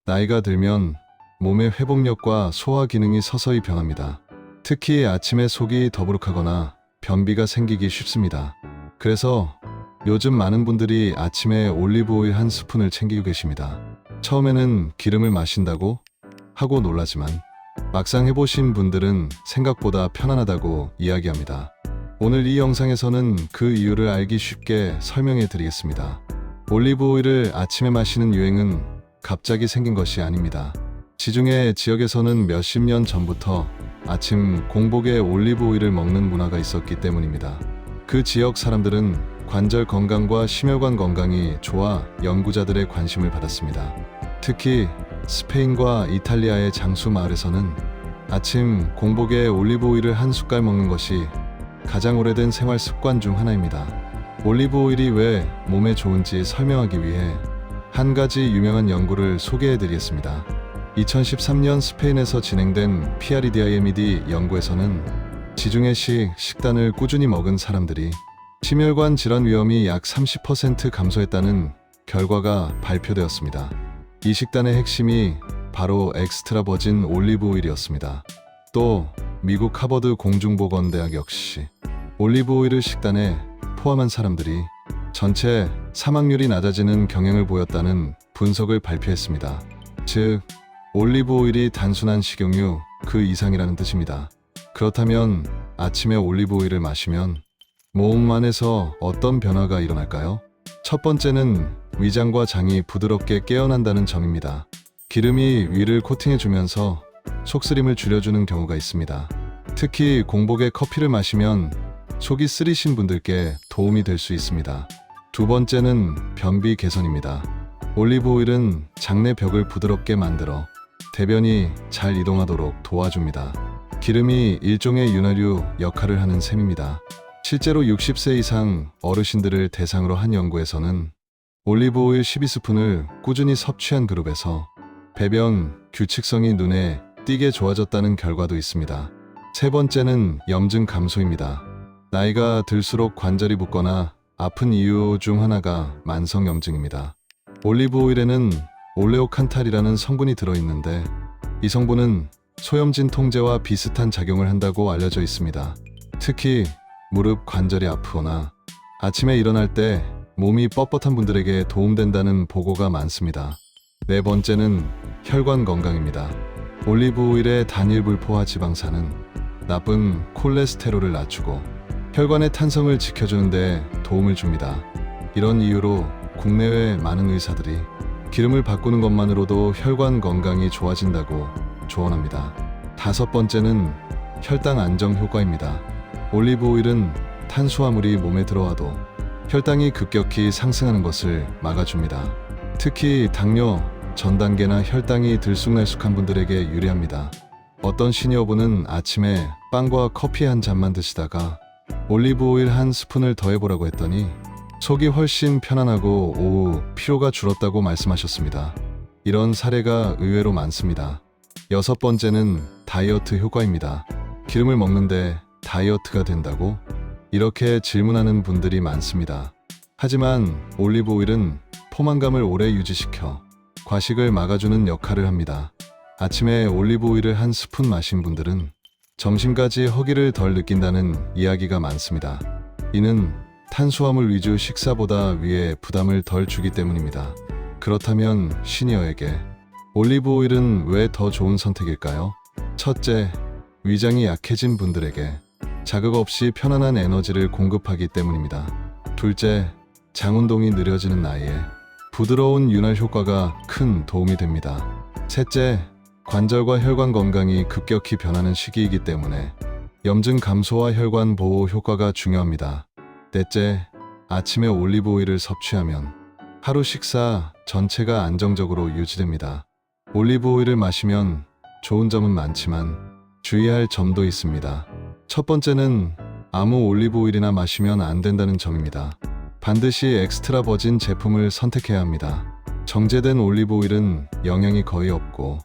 나이가 들면 몸의 회복력과 소화 기능이 서서히 변합니다. 특히 아침에 속이 더부룩하거나 변비가 생기기 쉽습니다. 그래서 요즘 많은 분들이 아침에 올리브 오일 한 스푼을 챙기고 계십니다. 처음에는 기름을 마신다고 하고 놀라지만 막상 해보신 분들은 생각보다 편안하다고 이야기합니다. 오늘 이 영상에서는 그 이유를 알기 쉽게 설명해 드리겠습니다. 올리브 오일을 아침에 마시는 유행은 갑자기 생긴 것이 아닙니다. 지중해 지역에서는 몇십 년 전부터 아침 공복에 올리브 오일을 먹는 문화가 있었기 때문입니다. 그 지역 사람들은 관절 건강과 심혈관 건강이 좋아 연구자들의 관심을 받았습니다. 특히 스페인과 이탈리아의 장수 마을에서는 아침 공복에 올리브 오일을 한 숟갈 먹는 것이 가장 오래된 생활 습관 중 하나입니다. 올리브 오일이 왜 몸에 좋은지 설명하기 위해 한 가지 유명한 연구를 소개해 드리겠습니다. 2013년 스페인에서 진행된 PREDIMED 연구에서는 지중해식 식단을 꾸준히 먹은 사람들이 심혈관 질환 위험이 약 30% 감소했다는 결과가 발표되었습니다. 이 식단의 핵심이 바로 엑스트라 버진 올리브 오일이었습니다. 또 미국 하버드 공중보건대학 역시 올리브 오일을 식단에 포함한 사람들이 전체 사망률이 낮아지는 경향을 보였다는 분석을 발표했습니다. 즉, 올리브 오일이 단순한 식용유 그 이상이라는 뜻입니다. 그렇다면 아침에 올리브 오일을 마시면 몸 안에서 어떤 변화가 일어날까요? 첫 번째는 위장과 장이 부드럽게 깨어난다는 점입니다. 기름이 위를 코팅해주면서 속쓰림을 줄여주는 경우가 있습니다. 특히 공복에 커피를 마시면 속이 쓰리신 분들께 도움이 될 수 있습니다. 두 번째는 변비 개선입니다. 올리브 오일은 장내 벽을 부드럽게 만들어 대변이 잘 이동하도록 도와줍니다. 기름이 일종의 윤활유 역할을 하는 셈입니다. 실제로 60세 이상 어르신들을 대상으로 한 연구에서는 올리브 오일 12스푼을 꾸준히 섭취한 그룹에서 배변 규칙성이 눈에 띄게 좋아졌다는 결과도 있습니다. 세 번째는 염증 감소입니다. 나이가 들수록 관절이 붓거나 아픈 이유 중 하나가 만성염증입니다. 올리브 오일에는 올레오칸탈이라는 성분이 들어있는데 이 성분은 소염진 통제와 비슷한 작용을 한다고 알려져 있습니다. 특히 무릎 관절이 아프거나 아침에 일어날 때 몸이 뻣뻣한 분들에게 도움된다는 보고가 많습니다. 네 번째는 혈관 건강입니다. 올리브 오일의 단일 불포화 지방산은 나쁜 콜레스테롤을 낮추고 혈관의 탄성을 지켜주는 데 도움을 줍니다. 이런 이유로 국내외 많은 의사들이 기름을 바꾸는 것만으로도 혈관 건강이 좋아진다고 조언합니다. 다섯 번째는 혈당 안정 효과입니다. 올리브 오일은 탄수화물이 몸에 들어와도 혈당이 급격히 상승하는 것을 막아줍니다. 특히 당뇨, 전 단계나 혈당이 들쑥날쑥한 분들에게 유리합니다. 어떤 시니어분은 아침에 빵과 커피 한 잔만 드시다가 올리브 오일 한 스푼을 더해보라고 했더니 속이 훨씬 편안하고 오후 피로가 줄었다고 말씀하셨습니다. 이런 사례가 의외로 많습니다. 여섯 번째는 다이어트 효과입니다. 기름을 먹는데 다이어트가 된다고? 이렇게 질문하는 분들이 많습니다. 하지만 올리브 오일은 포만감을 오래 유지시켜 과식을 막아주는 역할을 합니다. 아침에 올리브 오일을 한 스푼 마신 분들은 점심까지 허기를 덜 느낀다는 이야기가 많습니다. 이는 탄수화물 위주 식사보다 위에 부담을 덜 주기 때문입니다. 그렇다면 시니어에게 올리브 오일은 왜 더 좋은 선택일까요? 첫째, 위장이 약해진 분들에게 자극 없이 편안한 에너지를 공급하기 때문입니다. 둘째, 장 운동이 느려지는 나이에 부드러운 윤활 효과가 큰 도움이 됩니다. 셋째, 관절과 혈관 건강이 급격히 변하는 시기이기 때문에 염증 감소와 혈관 보호 효과가 중요합니다. 넷째, 아침에 올리브 오일을 섭취하면 하루 식사 전체가 안정적으로 유지됩니다. 올리브 오일을 마시면 좋은 점은 많지만 주의할 점도 있습니다. 첫 번째는 아무 올리브 오일이나 마시면 안 된다는 점입니다. 반드시 엑스트라 버진 제품을 선택해야 합니다. 정제된 올리브 오일은 영양이 거의 없고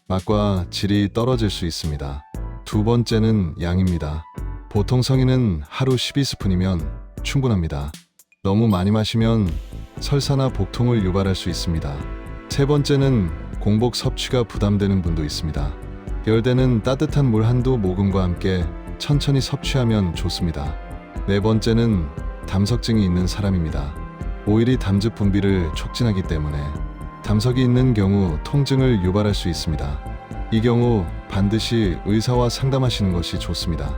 맛과 질이 떨어질 수 있습니다. 두 번째는 양입니다. 보통 성인은 하루 12스푼이면 충분합니다. 너무 많이 마시면 설사나 복통을 유발할 수 있습니다. 세 번째는 공복 섭취가 부담되는 분도 있습니다. 이럴 때는 따뜻한 물 한두 모금과 함께 천천히 섭취하면 좋습니다. 네 번째는 담석증이 있는 사람입니다. 오일이 담즙 분비를 촉진하기 때문에 담석이 있는 경우 통증을 유발할 수 있습니다. 이 경우 반드시 의사와 상담하시는 것이 좋습니다.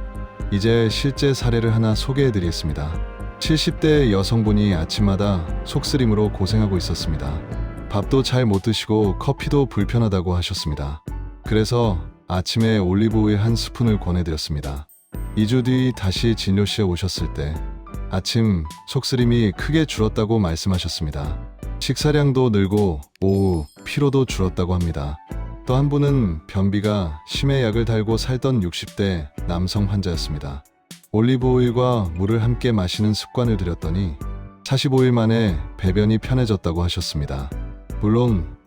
이제 실제 사례를 하나 소개해 드리겠습니다. 70대 여성분이 아침마다 속쓰림으로 고생하고 있었습니다. 밥도 잘 못 드시고 커피도 불편하다고 하셨습니다. 그래서 아침에 올리브오일 한 스푼을 권해드렸습니다. 2주 뒤 다시 진료실에 오셨을 때 아침 속쓰림이 크게 줄었다고 말씀하셨습니다. 식사량도 늘고 오후 피로도 줄었다고 합니다. 또 한 분은 변비가 심해 약을 달고 살던 60대 남성 환자였습니다. 올리브오일과 물을 함께 마시는 습관을 들였더니 45일 만에 배변이 편해졌다고 하셨습니다. 물론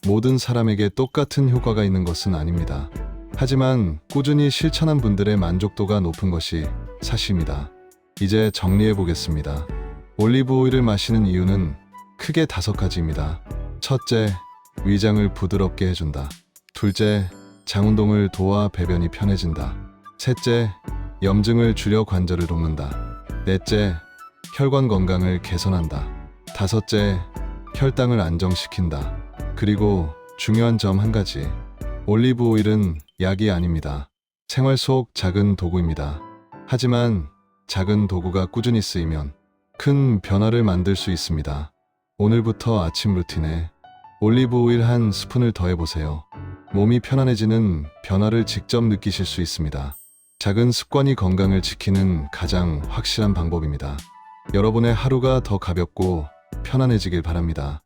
모든 사람에게 똑같은 효과가 있는 것은 아닙니다. 하지만 꾸준히 실천한 분들의 만족도가 높은 것이 사실입니다. 이제 정리해 보겠습니다. 올리브오일을 마시는 이유는 크게 5가지입니다. 첫째, 위장을 부드럽게 해준다. 둘째, 장운동을 도와 배변이 편해진다. 셋째, 염증을 줄여 관절을 돕는다. 넷째, 혈관 건강을 개선한다. 다섯째, 혈당을 안정시킨다. 그리고 중요한 점 한 가지, 올리브 오일은 약이 아닙니다. 생활 속 작은 도구입니다. 하지만 작은 도구가 꾸준히 쓰이면 큰 변화를 만들 수 있습니다. 오늘부터 아침 루틴에 올리브 오일 한 스푼을 더해보세요. 몸이 편안해지는 변화를 직접 느끼실 수 있습니다. 작은 습관이 건강을 지키는 가장 확실한 방법입니다. 여러분의 하루가 더 가볍고 편안해지길 바랍니다.